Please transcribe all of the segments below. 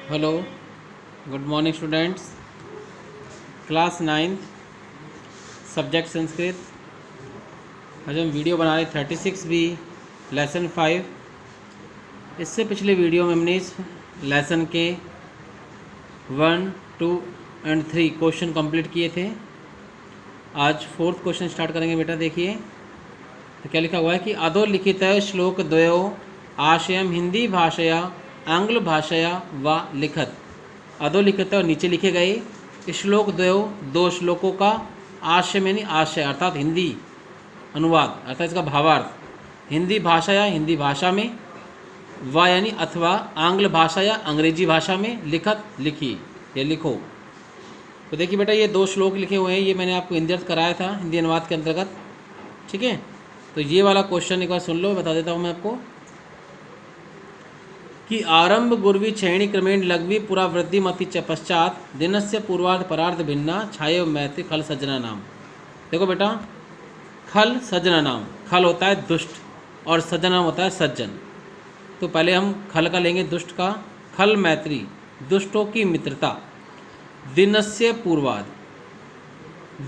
Hello, good morning students. Class 9th subject Sanskrit. आज हम video बना रहे 36B लेसन 5। इससे पिछले वीडियो में हमने इस लेसन के 1, 2 एंड 3 क्वेश्चन कंप्लीट किए थे। आज 4th क्वेश्चन स्टार्ट करेंगे। बेटा देखिए तो क्या लिखा हुआ है कि अधोलिखित श्लोक द्वयो आशयम हिंदी भाषया आंग्ल भाषया व लिखत। अधोलिखित और नीचे लिखे गए श्लोक दो श्लोकों का आशय यानी आशय अर्थात हिंदी अनुवाद अर्थात इसका भावार्थ हिंदी भाषा या हिंदी भाषा में, व यानी अथवा आंग्ल भाषा या अंग्रेजी भाषा में लिखत लिखी या लिखो। तो देखिए बेटा ये 2 श्लोक लिखे हुए हैं, ये मैंने आपको हिंदी अर्थ कराया था हिंदी अनुवाद के अंतर्गत। ठीक है, तो ये वाला क्वेश्चन एक बार सुन लो, बता देता हूँ मैं आपको कि आरंभ गुर्वी क्षयणी क्रमेण लघवी पुरा वृद्धि मति च पश्चात दिनस्य पूर्वार्ध परार्ध भिन्ना छाये मैत्री खल सज्जना नाम। देखो बेटा खल सज्जना नाम, खल होता है दुष्ट और सज्जन नाम होता है सज्जन। तो पहले हम खल का लेंगे दुष्ट का। खल मैत्री दुष्टों की मित्रता। दिनस्य पूर्वार्ध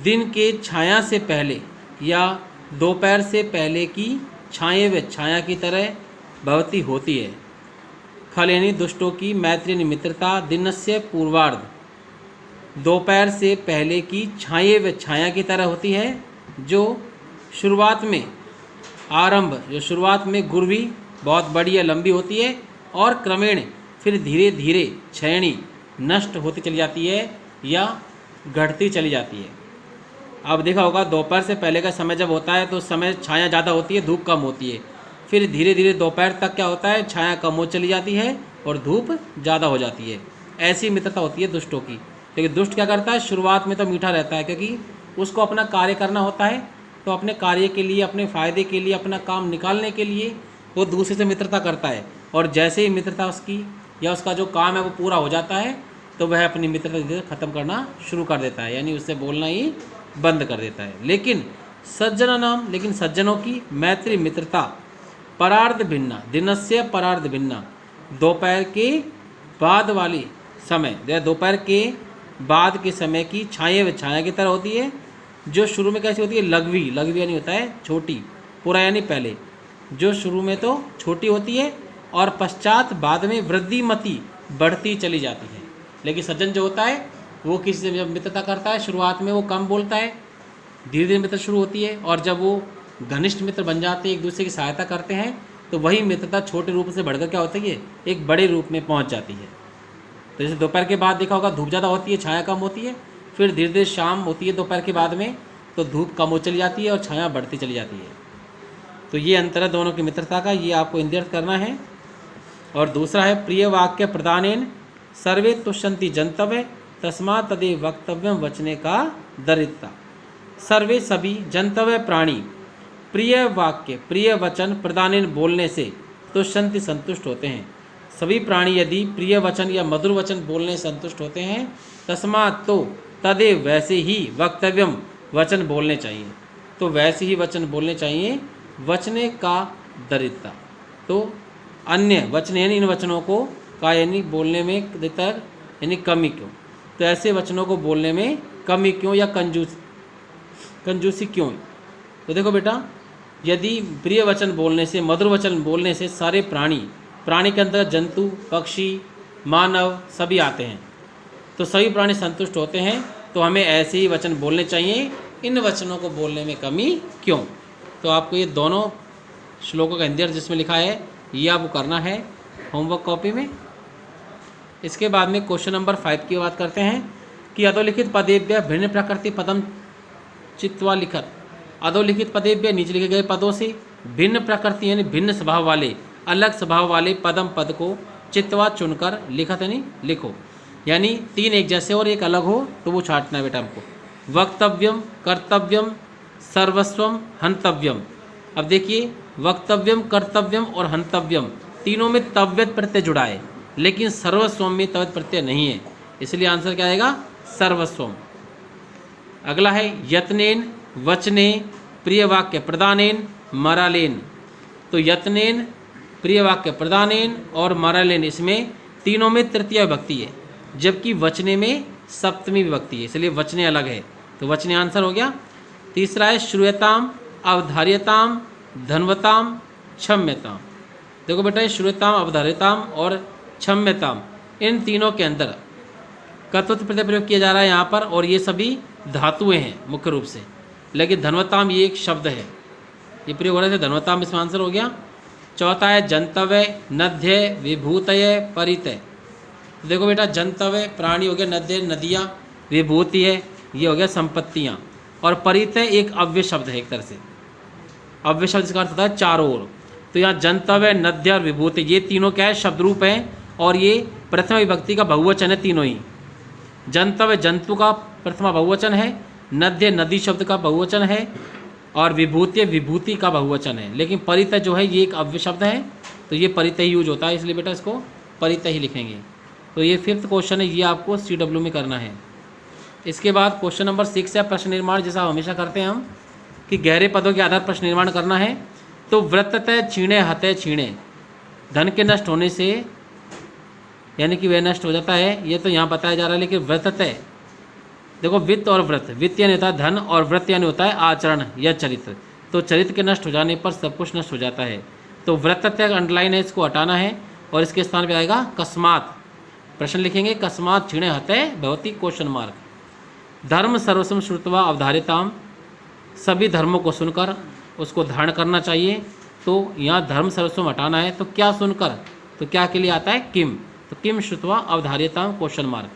दिन के छाया से पहले या दोपहर से पहले की छाये व छाया की तरह भवती होती है। खल यानी दुष्टों की, मैत्री यानी मित्रता, दिनस्य पूर्वार्ध दोपहर से पहले की छाये व छाया की तरह होती है। जो शुरुआत में आरंभ जो शुरुआत में गुर्वी बहुत बड़ी या लंबी होती है और क्रमेण फिर धीरे धीरे क्षयणी नष्ट होती चली जाती है या घटती चली जाती है। अब देखा होगा दोपहर से पहले का समय जब होता है तो उस समय छाया ज़्यादा होती है, धूप कम होती है। फिर धीरे धीरे दोपहर तक क्या होता है, छाया कम हो चली जाती है और धूप ज़्यादा हो जाती है। ऐसी मित्रता होती है दुष्टों की। लेकिन दुष्ट क्या करता है, शुरुआत में तो मीठा रहता है क्योंकि उसको अपना कार्य करना होता है, तो अपने कार्य के लिए, अपने फ़ायदे के लिए, अपना काम निकालने के लिए वो दूसरे से मित्रता करता है। और जैसे ही मित्रता उसकी या उसका जो काम है वो पूरा हो जाता है तो वह अपनी मित्रता धीरे धीरे ख़त्म करना शुरू कर देता है, यानी उससे बोलना ही बंद कर देता है। लेकिन सज्जना नाम, लेकिन सज्जनों की मैत्री मित्रता परार्ध भिन्ना, दिनस्य परार्ध भिन्ना दोपहर के बाद वाली समय, दोपहर के बाद के समय की छाये व छाया की तरह होती है। जो शुरू में कैसी होती है, लघवी, लघवी यानी होता है छोटी, पूरा यानी पहले, जो शुरू में तो छोटी होती है और पश्चात बाद में वृद्धि मति बढ़ती चली जाती है। लेकिन सज्जन जो होता है वो किसी से जब मित्रता करता है शुरुआत में वो कम बोलता है, धीरे धीरे मित्रता शुरू होती है और जब वो घनिष्ठ मित्र बन जाते हैं, एक दूसरे की सहायता करते हैं, तो वही मित्रता छोटे रूप से बढ़कर क्या होती है, एक बड़े रूप में पहुंच जाती है। तो जैसे दोपहर के बाद देखा होगा धूप ज़्यादा होती है, छाया कम होती है, फिर धीरे धीरे शाम होती है दोपहर के बाद में, तो धूप कम हो चली जाती है और छाया बढ़ती चली जाती है। तो ये अंतर है दोनों की मित्रता का, ये आपको हिंदी अर्थ करना है। और दूसरा है प्रिय वाक्य प्रदानेन सर्वे तुष्यन्ति जंतव्य तस्मात् तदेव वक्तव्यम वचने का दरिद्रता। सर्वे सभी, जंतव्य प्राणी, प्रिय वाक्य प्रिय वचन प्रदानेन बोलने से तुष्यन्ति संतुष्ट होते हैं। सभी प्राणी यदि प्रिय वचन या मधुर वचन बोलने से संतुष्ट होते हैं, तस्मात् तो तदेव वैसे ही वक्तव्यम वचन बोलने चाहिए, तो वैसे ही वचन बोलने चाहिए। वचने का दरिद्रता, तो अन्य वचन यानी इन वचनों को का यानी बोलने में देतर यानी कमी क्यों, तो ऐसे वचनों को बोलने में कमी क्यों या कंजूसी क्यों। तो देखो बेटा यदि प्रिय वचन बोलने से, मधुर वचन बोलने से सारे प्राणी के अंदर जंतु, पक्षी, मानव सभी आते हैं, तो सभी प्राणी संतुष्ट होते हैं। तो हमें ऐसे ही वचन बोलने चाहिए, इन वचनों को बोलने में कमी क्यों। तो आपको ये दोनों श्लोकों का हिंदी अर्थ जिसमें लिखा है ये आपको करना है होमवर्क कॉपी में। इसके बाद में क्वेश्चन नंबर 5 की बात करते हैं कि अधोलिखित पदेभ्य भिन्न प्रकृति पदम चित्वा लिखत। अधोलिखित पदेभ्य नीचे लिखे गए पदों से भिन्न प्रकृति यानी भिन्न स्वभाव वाले, अलग स्वभाव वाले पदम पद को चित्वा चुनकर लिखत यानी लिखो। यानी 3 एक जैसे और एक अलग हो तो वो छांटना है बेटा हमको। वक्तव्यम, कर्तव्यम, सर्वस्वम, हंतव्यम। अब देखिए वक्तव्यम, कर्तव्यम और हंतव्यम तीनों में तव्यत प्रत्यय जुड़ा है, लेकिन सर्वस्वम में तव्यत प्रत्यय नहीं है, इसलिए आंसर क्या आएगा, सर्वस्वम। अगला है यत्नेन, वचने, प्रिय वाक्य प्रदानेन, मरालेन। तो यत्नेन, प्रिय वाक्य प्रदानेन और मरालेन, इसमें तीनों में तृतीय विभक्ति है, जबकि वचने में सप्तमी विभक्ति है, इसलिए वचने अलग है, तो वचने आंसर हो गया। तीसरा है श्रूयताम, अवधार्यताम, धन्वताम, क्षम्यताम। देखो बेटा, श्रूयताम, अवधार्यताम और क्षम्यताम, इन तीनों के अंदर कर्तृत्व प्रत्यय प्रयोग किया जा रहा है यहाँ पर, और ये सभी धातुएं हैं मुख्य रूप से। लेकिन धन्वताम ये एक शब्द है, ये प्रयोग हो रहा है, धन्वताम इसमें आंसर हो गया। चौथा है जंतव्य, नद्य, विभूतय, परितय। देखो बेटा, जंतव्य प्राणी हो गया, नद्य नदियाँ, विभूति है ये हो गया संपत्तियाँ, और परितय एक अव्यय शब्द है, एक तरह से अव्यय शब्द इसका अर्थ होता है चारों ओर। तो यहाँ जंतव्य, नद्य और विभूति ये तीनों क्या है, शब्द रूप हैं, और ये प्रथम विभक्ति का बहुवचन है तीनों ही। जंतव्य जंतु का प्रथमा बहुवचन है, नद्य नदी शब्द का बहुवचन है, और विभूति विभूति का बहुवचन है। लेकिन परितय जो है ये एक अव्यय शब्द है, तो ये परितय यूज होता है, इसलिए बेटा इसको परितय ही लिखेंगे। तो ये 5th क्वेश्चन है, ये आपको CW में करना है। इसके बाद क्वेश्चन नंबर 6 है प्रश्न निर्माण, जैसा हमेशा करते हैं हम कि गहरे पदों के आधार पर प्रश्न निर्माण करना है। तो व्रततः क्षीणे हतः क्षीणे, धन के नष्ट होने से यानी कि वह नष्ट हो जाता है, ये तो यहाँ बताया जा रहा है। लेकिन व्रततः देखो, वित्त और व्रत, वित्त यानी होता है धन और व्रत यानी होता है आचरण या चरित्र। तो चरित्र के नष्ट हो जाने पर सब कुछ नष्ट हो जाता है। तो व्रततः अंडरलाइन है, इसको हटाना है, और इसके स्थान पर आएगा कस्मात। प्रश्न लिखेंगे कस्मात क्षीणे हतः भवति क्वेश्चन मार्क। धर्म सर्वस्वम श्रुत्वा अवधारिताम, सभी धर्मों को सुनकर उसको धारण करना चाहिए। तो यहाँ धर्म सर्वस्वम हटाना है, तो क्या सुनकर, तो क्या के लिए आता है किम, तो किम श्रुत्वा अवधारिताम क्वेश्चन मार्क।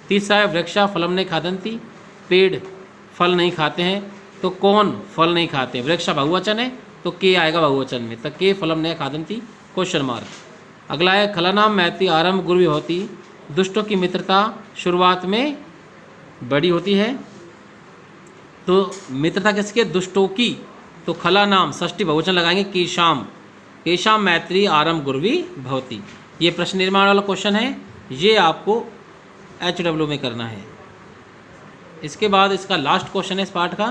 तीसरा है वृक्षा फलम नहीं खादंती, पेड़ फल नहीं खाते हैं, तो कौन फल नहीं खाते, वृक्षा बहुवचन है तो के आएगा बहुवचन में, तो के फलम नहीं खादंती क्वेश्चन मार्क। अगला है खलनाम मैत्री आरंभ गुरु विभूति, दुष्टों की मित्रता शुरुआत में बड़ी होती है। तो मित्रता किसके, दुष्टों की, तो खला नाम षष्ठी बहुवचन लगाएंगे केशाम, केशाम मैत्री आरंभ गुरवी भवती। ये प्रश्न निर्माण वाला क्वेश्चन है, ये आपको HW में करना है। इसके बाद इसका लास्ट क्वेश्चन है इस पाठ का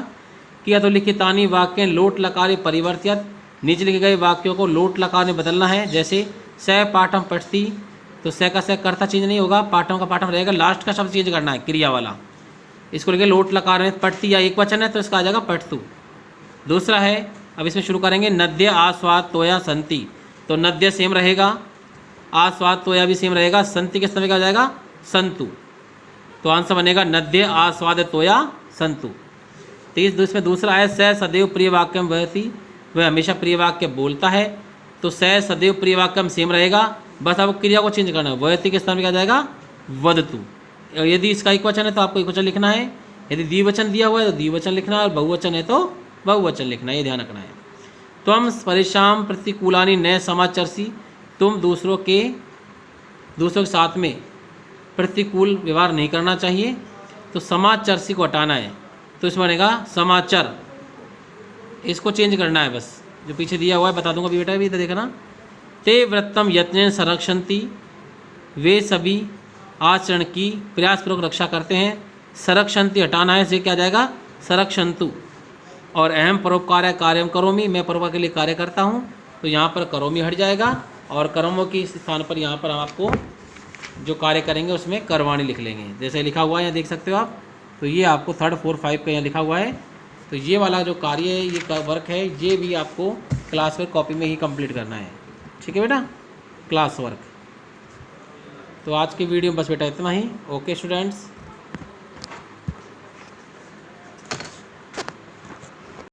कि अधोलिखितानि वाक्य लोट लकारे परिवर्तित, नीचे लिखे गए वाक्यों को लोट लकार में बदलना है। जैसे स पाठम पठती, तो स का स कर्ता चेंज नहीं होगा, पाठम का पाठम रहेगा, लास्ट का शब्द चेंज करना है क्रिया वाला। इसको लिखे लोट लकार में, पठती या एक वचन है तो इसका आ जाएगा पठतु। दूसरा है, अब इसमें शुरू करेंगे नद्य आस्वाद तोया संति, तो नद्य सेम रहेगा, आस्वाद तोया भी सेम रहेगा, संति किस तरह का हो जाएगा संतु। तो आंसर बनेगा नद्य आस्वाद तोया संतु। तो इसमें दूसरा है स सदैव प्रिय वाक्यम वहति, वह हमेशा प्रिय वाक्य बोलता है, तो स सदैव प्रिय वाक्यम सेम रहेगा, बस अब क्रिया को चेंज करना है, वहति के स्थान में क्या जाएगा वदतु। यदि इसका एक वचन है तो आपको एक वचन लिखना है, यदि द्विवचन दिया हुआ है तो द्विवचन लिखना है, और बहुवचन है तो बहुवचन लिखना है, ये ध्यान रखना है। त्वम परेशान प्रतिकूलानि न समाचरसी, तुम दूसरों के साथ में प्रतिकूल व्यवहार नहीं करना चाहिए। तो समाचरसी को हटाना है, तो इसमें बनेगा समाचार, इसको चेंज करना है, बस जो पीछे दिया हुआ है बता दूंगा बेटा, भी इधर देखना। ते व्रतम यत्न संरक्षन्ति, वे सभी आचरण की प्रयासपूर्वक रक्षा करते हैं। संरक्षन्ति हटाना है, इसे क्या जाएगा संरक्षन्तु। और अहम परोपकार कार्यम करोमि, मैं परोपकार के लिए कार्य करता हूँ, तो यहाँ पर करोमि हट जाएगा, और कर्मों के स्थान पर यहाँ पर हम आपको जो कार्य करेंगे उसमें करवाणी लिख लेंगे, जैसे लिखा हुआ है यहाँ देख सकते हो आप। तो ये आपको 3, 4, 5 का यहाँ लिखा हुआ है। तो ये वाला जो कार्य है, ये वर्क है, ये भी आपको क्लास वर्क कॉपी में ही कंप्लीट करना है, ठीक है बेटा, क्लास वर्क। तो आज की वीडियो में बस बेटा इतना ही। Okay students.